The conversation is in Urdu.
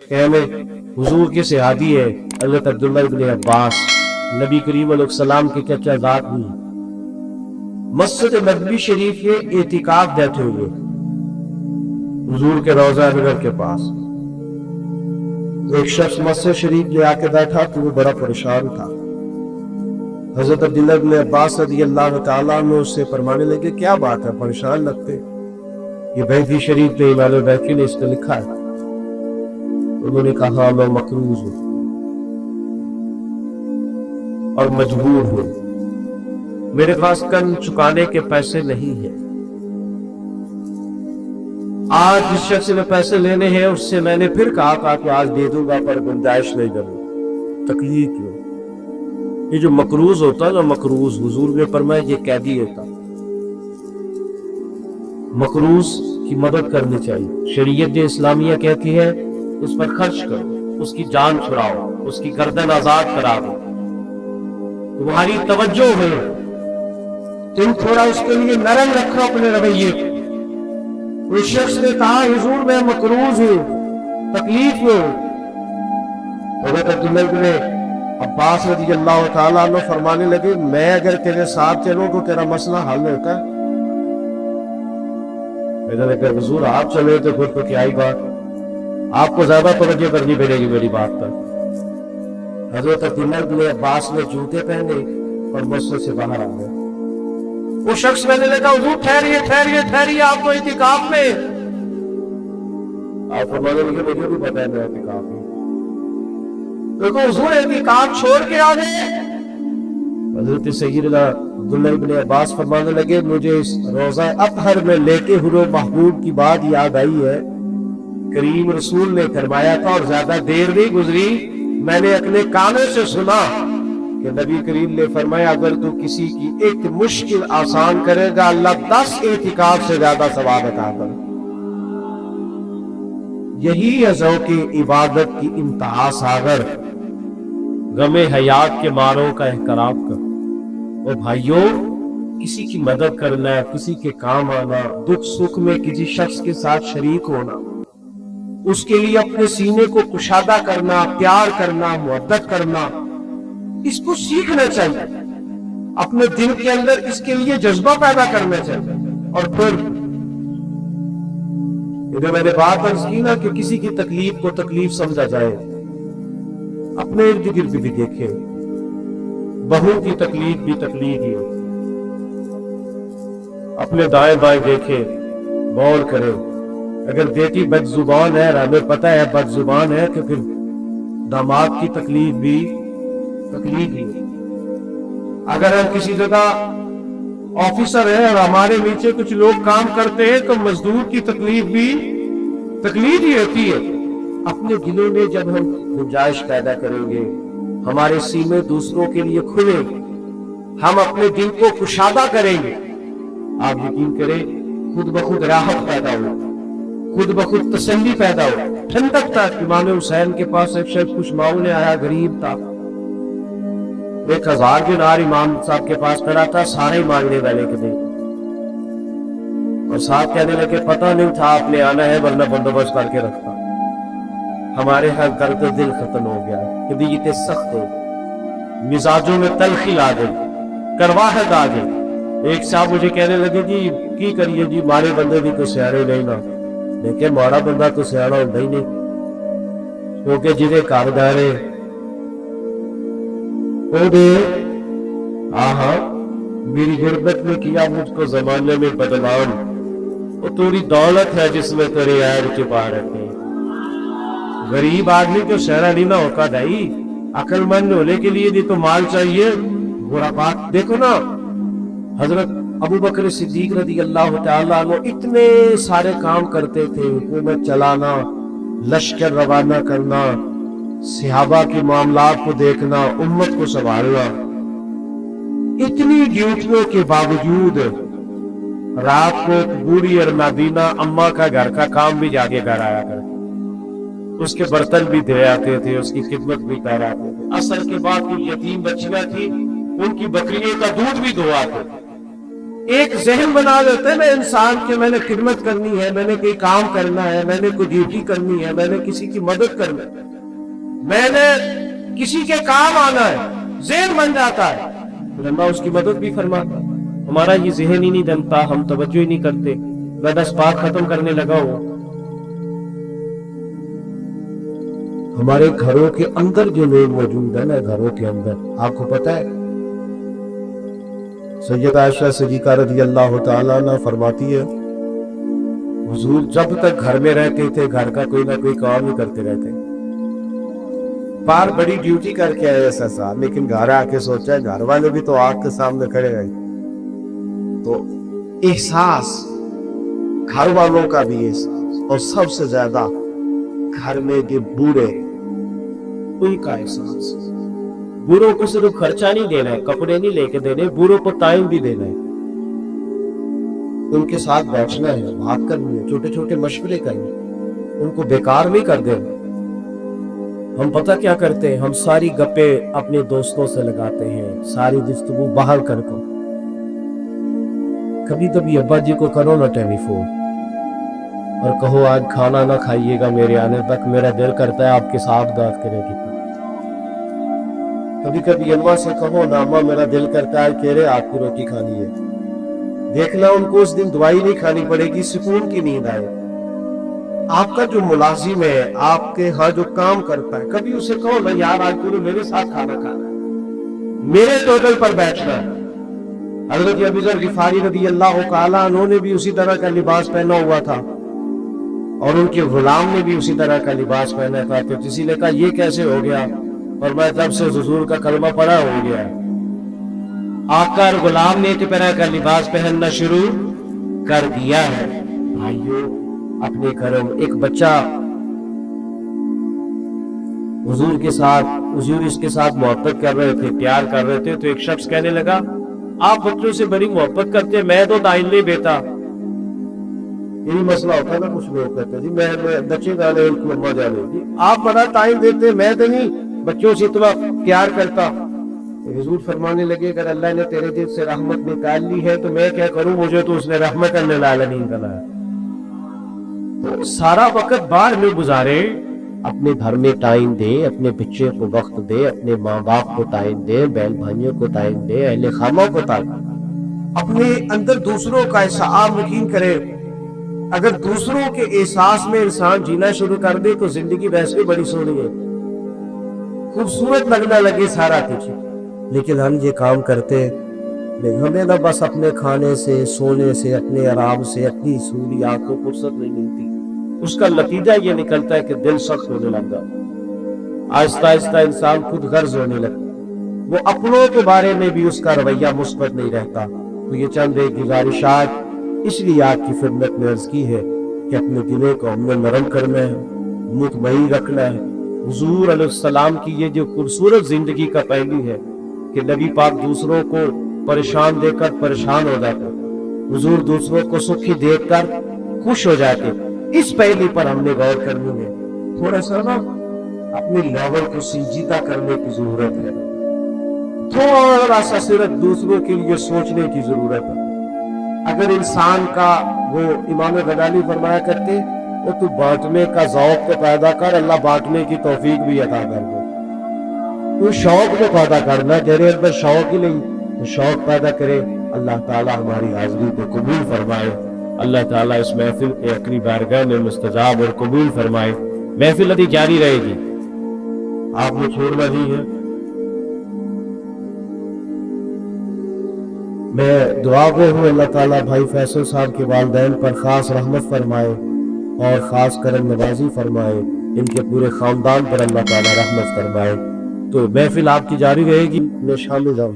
میں حضور کے صحابی ہے حضرت عبداللہ ابن عباس، نبی کریم علیہ السلام کے چچا زاد بھی مسجد نبوی شریف کے اعتکاف بیٹھے ہوئے حضور کے روضہ انور کے پاس ایک شخص مسجد شریف لے آ کے بیٹھا تو وہ بڑا پریشان تھا۔ حضرت عبداللہ ابن عباس رضی اللہ تعالیٰ عنہ اس سے فرمانے لگے کیا بات ہے پریشان لگتے؟ یہ بیتی شریف میں امام البیتی نے اس نے لکھا ہے۔ انہوں نے کہا میں مقروض ہوں اور مجبور ہوں، میرے پاس قرض چکانے کے پیسے نہیں ہیں، آج جس شخص سے میں پیسے لینے ہیں اس سے میں نے پھر کہا کہ آج دے دوں گا پر گنجائش نہیں کروں، تکلیف کیوں؟ یہ جو مقروض ہوتا نا مقروض، حضور نے فرمایا یہ قیدی ہوتا، مقروض کی مدد کرنی چاہیے۔ شریعت اسلامیہ کہتی ہے اس پر خرچ کرو، اس کی جان چھڑاؤ، اس کی گردن آزاد کرا دو، تمہاری توجہ ہے، تم تھوڑا اس کے لیے نرم رکھو اپنے رویے کو۔ اس شخص نے کہا حضور میں مقروض ہوں، تکلیف میں ہوں۔ حضرت عبداللہ ابن عباس رضی اللہ تعالیٰ عنہ فرمانے لگے میں اگر تیرے ساتھ چلوں تو تیرا مسئلہ حل ہوتا ہے؟ میں نے کہا حضور آپ چلے تو پھر تو کیا ہی بات، آپ کو زیادہ توجہ کرنی پڑے گی میری بات پر۔ حضرت عبداللہ ابن عباس نے جوتے پہنے اور مسجد سے باہر آ گئے۔ وہ شخص میں نے کہا حضور ٹھہریے ٹھہریے ٹھہریے، آپ تو اعتکاف میں۔ آپ فرمانے لگے مجھے بھی پتہ ہے میں اعتکاف میں، دیکھو حضور اعتکاف چھوڑ کے آ گئے۔ حضرت سیدنا عبداللہ ابن عباس فرمانے لگے مجھے اس روضہ اطہر میں لیٹے ہوئے محبوب کی بات یاد آئی ہے، کریم رسول نے فرمایا تھا اور زیادہ دیر نہیں گزری میں نے اپنے کانوں سے سنا کہ نبی کریم نے فرمایا اگر تو کسی کی ایک مشکل آسان کرے گا اللہ 10 اعتکاف سے زیادہ ثواب عطا کرے۔ یہی ہے ذوق عبادت کی انتہا ساغر، غم حیات کے ماروں کا احترام کر۔ اور بھائیوں کسی کی مدد کرنا، کسی کے کام آنا، دکھ سکھ میں کسی شخص کے ساتھ شریک ہونا، اس کے لیے اپنے سینے کو کشادہ کرنا، پیار کرنا، محبت کرنا، اس کو سیکھنا چاہیے، اپنے دل کے اندر اس کے لیے جذبہ پیدا کرنا چاہیے۔ اور پھر میں نے بات عرض کی نا کہ کسی کی تکلیف کو تکلیف سمجھا جائے، اپنے ارد گرد بھی دیکھے، بہو کی تکلیف بھی تکلیف ہی ہے، اپنے دائیں بائیں دیکھے، غور کرے۔ اگر بیٹی بد زبان ہے اور ہمیں پتہ ہے بد زبان ہے تو پھر داماد کی تکلیف بھی تکلیف ہی ہے۔ اگر ہم کسی جگہ آفیسر ہے اور ہمارے نیچے کچھ لوگ کام کرتے ہیں تو مزدور کی تکلیف بھی تکلیف ہی ہوتی ہے۔ اپنے دلوں میں جب ہم گنجائش پیدا کریں گے، ہمارے سینے دوسروں کے لیے کھلیں گے، ہم اپنے دل کو کشادہ کریں گے، آپ یقین کریں خود بخود راحت پیدا ہو، خود بخود تسلی پیدا ہو، ٹھنڈک تھا۔ امام حسین کے پاس ایک شخص کچھ مانگنے آیا، غریب تھا، 1000 دینار امام صاحب کے پاس کھڑا تھا، سارے مانگنے والے کے دے، اور ساتھ کہنے لگے پتہ نہیں تھا آپ نے آنا ہے ورنہ بندوبست کر کے رکھتا۔ ہمارے ہاں درد دل ختم ہو گیا، طبیعتیں سخت ہو، مزاجوں میں تلخی آ گئی، کرواہٹ آ گئی۔ ایک صاحب مجھے کہنے لگے جی کی کریے جی مارے بندے بھی کوئی سیاڑے نہیں نا، لیکن مارا بندہ تو سیاڑا ہوتا ہی نہیں، کیونکہ جنہیں کاردارے آہا میری غربت میں کیا مجھ کو زمانے میں بدنام، وہ تیری دولت ہے جس میں تیرے عیب چھپا رکھے۔ غریب آدمی تو شہرہ نہیں نہ ہوگا بھائی، عقل مند ہونے کے لیے بھی تو مال چاہیے۔ برا بات دیکھو نا، حضرت ابو بکر صدیق رضی اللہ تعالیٰ عنہ اتنے سارے کام کرتے تھے، حکومت چلانا، لشکر روانہ کرنا، صحابہ کے معاملات کو دیکھنا، امت کو سنبھالنا، اتنی ڈیوٹیوں کے باوجود رات کو بوڑھی اور نابینا اماں کا گھر کا کام بھی جاگے کر آیا کرتے، اس کے برتن بھی دے آتے تھے، اس کی خدمت بھی کر آتے تھے۔ عصر کے بعد کی یتیم بچیاں تھی، ان کی بکریوں کا دودھ بھی دھو آتے تھے۔ ایک ذہن بنا دیتے ہیں نا انسان کے میں نے خدمت کرنی ہے، میں نے کوئی کام کرنا ہے، میں نے کوئی ڈیوٹی کرنی ہے، میں نے کسی کی مدد کرنا ہے، میں نے کسی کے کام آنا ہے، ذہن بن جاتا ہے، اللہ اس کی مدد بھی فرماتا ہے۔ ہمارا یہ ذہن ہی نہیں بنتا، ہم توجہ ہی نہیں کرتے، میں 10 بات ختم کرنے لگا ہوں۔ ہمارے گھروں کے اندر جو لوگ موجود ہیں نا، گھروں کے اندر آپ کو پتہ ہے سیدہ عائشہ صدیقہ رضی اللہ تعالیٰ عنہ فرماتی ہے حضور جب تک گھر میں رہتے تھے گھر کا کوئی نہ کوئی کام ہی کرتے رہتے، باہر بڑی ڈیوٹی کر کے آئے ایسا سال، لیکن گھر آ کے سوچا ہے گھر والے بھی تو آنکھ کے سامنے کھڑے رہے، تو احساس گھر والوں کا بھی احساس، اور سب سے زیادہ گھر میں کے بوڑھے ان کا احساس۔ بوڑھوں کو صرف خرچہ نہیں دینا ہے، کپڑے نہیں لے کے دینے، بوڑھوں کو ٹائم بھی دینا ہے، ان کے ساتھ بیٹھنا ہے، بات کرنی ہے، چھوٹے چھوٹے مشورے کرنے، ان کو بیکار نہیں کر دینا۔ ہم پتہ کیا کرتے ہیں، ہم ساری گپے اپنے دوستوں سے لگاتے ہیں، ساری گفتگو باہر کر کو، کبھی کبھی ابا جی کو کرو نا ٹیلی فون اور کہو آج کھانا نہ کھائیے گا میرے آنے تک، میرا دل کرتا ہے آپ کے ساتھ بات کرنے کی۔ کبھی کبھی اماں سے کہو نا اماں میرا دل کرتا ہے کہہ رہے آپ کی روٹی کھانی ہے، دیکھنا ان کو اس دن دوائی نہیں کھانی پڑے گی، سکون کی نیند آئے۔ آپ کا جو ملازم ہے، آپ کے ہاں جو کام کرتا ہے، کبھی اسے کہو نا یار آج تو میرے ساتھ کھانا کھانا ہے، میرے ٹیبل پر بیٹھنا ہے۔ حضرت ابو ذر غفاری رضی اللہ تعالیٰ عنہ نے بھی اسی طرح کا لباس پہنا ہوا تھا، اور ان کے غلام نے بھی اسی طرح کا لباس پہنا تھا، تو کسی نے کہا یہ کیسے ہو گیا؟ فرمایا جب سے حضور کا کلمہ پڑھا ہو گیا ہے۔ آقا اور غلام نے اس طرح کا لباس پہننا شروع کر دیا ہے۔ بھائیو اپنے گھروں میں ایک بچہ حضور کے ساتھ، حضور اس کے ساتھ محبت کر رہے تھے، پیار کر رہے تھے، تو ایک شخص کہنے لگا آپ بچوں سے بڑی محبت کرتے ہیں، میں تو ٹائم نہیں دیتا۔ یہی مسئلہ ہوتا ہے نا، کچھ لوگ کہتے ہیں جی میں بچے جانے ان کو اما جانے، جی آپ بڑا ٹائم دیتے، میں تو نہیں بچوں سے اتنا پیار کرتا۔ حضور فرمانے لگے اگر اللہ نے تیرے دل سے رحمت نکال لی ہے تو میں کیا کروں، مجھے تو اس نے رحمت للعالمین بنایا۔ تو سارا وقت باہر میں گزارے، اپنے گھر میں ٹائم دے، اپنے بچے کو وقت دے، اپنے ماں باپ کو ٹائم دے، بہن بھائیوں کو ٹائم دے، اہل خانہ کو ٹائم دے، اپنے اندر دوسروں کا احساس یقین کرے۔ اگر دوسروں کے احساس میں انسان جینا شروع کر دے تو زندگی ویسے بڑی سونی ہے، خوبصورت لگنا لگے سارا کچھ، لیکن ہم یہ کام کرتے ہمیں نہ بس اپنے کھانے سے، سونے سے، اپنے آرام سے، اپنی سوری آنکھوں کو فرصت نہیں ملتی۔ اس کا نتیجہ یہ نکلتا ہے کہ دل سخت ہونے لگتا، آہستہ آہستہ انسان خود غرض ہونے لگتا، وہ اپنوں کے بارے میں بھی اس کا رویہ مثبت نہیں رہتا۔ تو یہ چند ایک گزارشات اس لیے آپ کی خدمت میں عرض کی ہے کہ اپنے دلوں کو ہم نے نرم کرنا ہے، مطمئن رکھنا ہے۔ حضور علیہ السلام کی یہ جو خوبصورت زندگی کا پہلو ہے کہ نبی پاک دوسروں کو پریشان دیکھ کر پریشان ہو جاتے، حضور دوسروں کو سکھی دیکھ کر خوش ہو جاتے، اس پہلو پر ہم نے غور کرنی ہے۔ تھوڑا سا نا اپنے لیول کو سنجیدہ کرنے کی ضرورت ہے، تھوڑا سا صرف دوسروں کے لیے سوچنے کی ضرورت ہے۔ اگر انسان کا وہ امام غزالی فرمایا کرتے وہ تو بانٹنے کا ذوق تو پیدا کر، اللہ بانٹنے کی توفیق بھی عطا کر دے۔ تو شوق تو پیدا کرنا، تیرے اندر شوق ہی نہیں، تو شوق پیدا کرے۔ اللہ تعالی ہماری حاضری کو قبول فرمائے، اللہ تعالیٰ اس محفل کے اپنی بارگاہ میں مستجاب اور قبول فرمائے۔ محفل ابھی جاری رہے گی، آپ نے چھوڑنا نہیں ہے۔ میں دعا گو ہوں اللہ تعالیٰ بھائی فیصل صاحب کے والدین پر خاص رحمت فرمائے اور خاص کرم نوازی فرمائے، ان کے پورے خاندان پر اللہ تعالیٰ رحمت فرمائے۔ تو محفل آپ کی جاری رہے گی، میں شامل ہوں۔